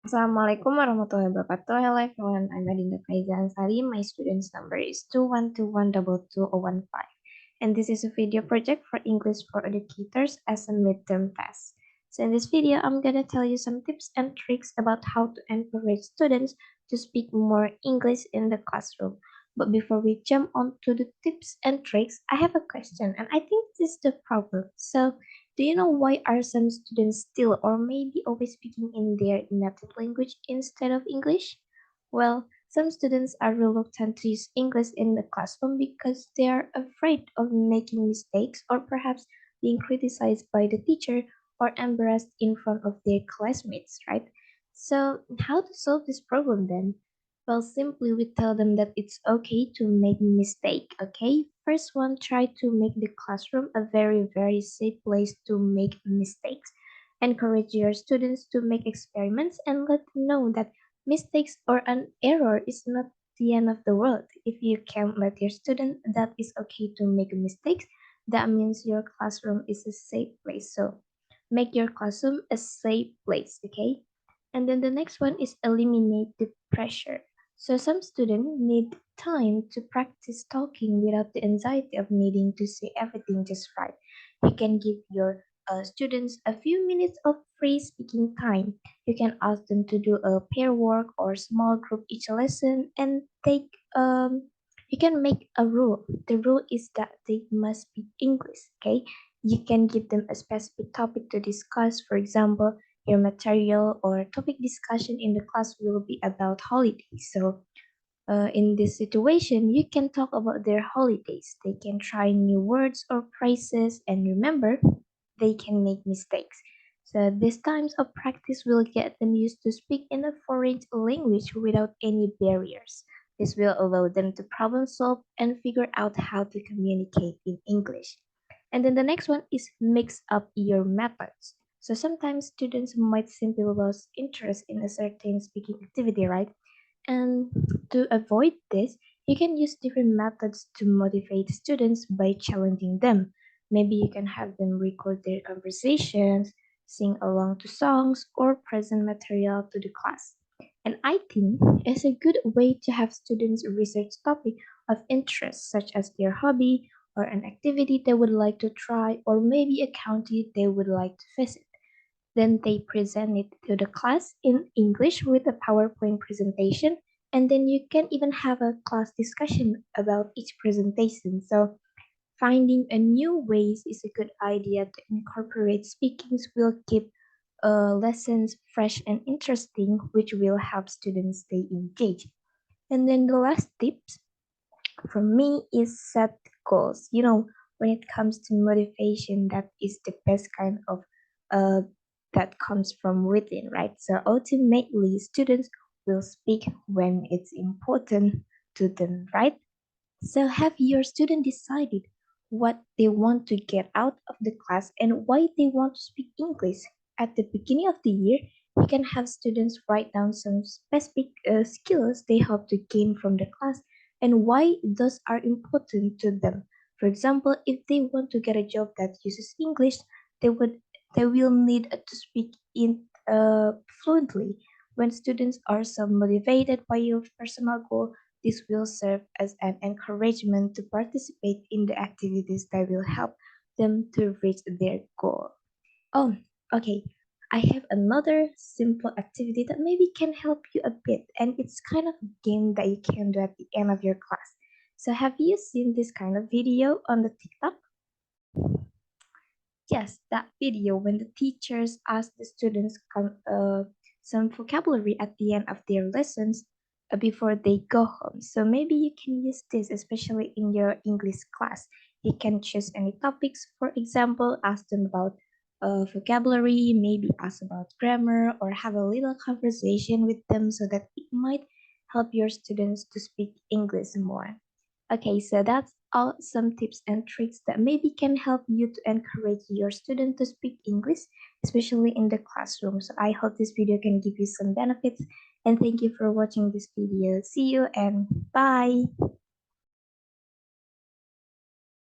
Assalamualaikum warahmatullahi wabarakatuh. Hello everyone, I'm Adinda Fayza Anshari. My student's number is 212122015. And this is a video project for English for educators as a midterm test. So in this video, I'm gonna tell you some tips and tricks about how to encourage students to speak more English in the classroom. But before we jump on to the tips and tricks, I have a question, and I think this is the problem. So do you know why are some students still or maybe always speaking in their native language instead of English? Well, some students are reluctant to use English in the classroom because they are afraid of making mistakes or perhaps being criticized by the teacher or embarrassed in front of their classmates, right? So, how to solve this problem then? Well, simply we tell them that it's okay to make mistake, okay? First one, try to make the classroom a very safe place to make mistakes. Encourage your students to make experiments and let them know that mistakes or an error is not the end of the world. If you can let your student that it's okay to make mistakes, that means your classroom is a safe place. So make your classroom a safe place, okay? And then the next one is eliminate the pressure. So some students need time to practice talking without the anxiety of needing to say everything just right. You can give your students a few minutes of free speaking time. You can ask them to do a pair work or small group each lesson and take you can make a rule. The rule is that they must speak English, okay? You can give them a specific topic to discuss. For example, your material or topic discussion in the class will be about holidays. So in this situation, you can talk about their holidays. They can try new words or phrases, and remember, they can make mistakes. So these times of practice will get them used to speak in a foreign language without any barriers. This will allow them to problem solve and figure out how to communicate in English. And then the next one is mix up your methods. So sometimes students might simply lose interest in a certain speaking activity, right? And to avoid this, you can use different methods to motivate students by challenging them. Maybe you can have them record their conversations, sing along to songs, or present material to the class. And I think it's a good way to have students research topic of interest, such as their hobby or an activity they would like to try, or maybe a county they would like to visit. Then they present it to the class in English with a PowerPoint presentation. And then you can even have a class discussion about each presentation. So finding a new ways is a good idea to incorporate speakings will keep lessons fresh and interesting, which will help students stay engaged. And then the last tips from me is set goals. When it comes to motivation, that is the best kind of uh, that comes from within, right? So ultimately, students will speak when it's important to them, right? So have your student decided what they want to get out of the class and why they want to speak English? At the beginning of the year, you can have students write down some specific skills they hope to gain from the class and why those are important to them. For example, if they want to get a job that uses English, they would they will need to speak in fluently. When students are so motivated by your personal goal, this will serve as an encouragement to participate in the activities that will help them to reach their goal. Oh, okay. I have another simple activity that maybe can help you a bit, and it's kind of a game that you can do at the end of your class. So, have you seen this kind of video on the TikTok? Yes, that video when the teachers ask the students some vocabulary at the end of their lessons before they go home. So maybe you can use this, especially in your English class. You can choose any topics. For example, ask them about vocabulary, maybe ask about grammar, or have a little conversation with them so that it might help your students to speak English more. Okay, so that's all some tips and tricks that maybe can help you to encourage your student to speak English, especially in the classroom. So I hope this video can give you some benefits and thank you for watching this video. See you and bye.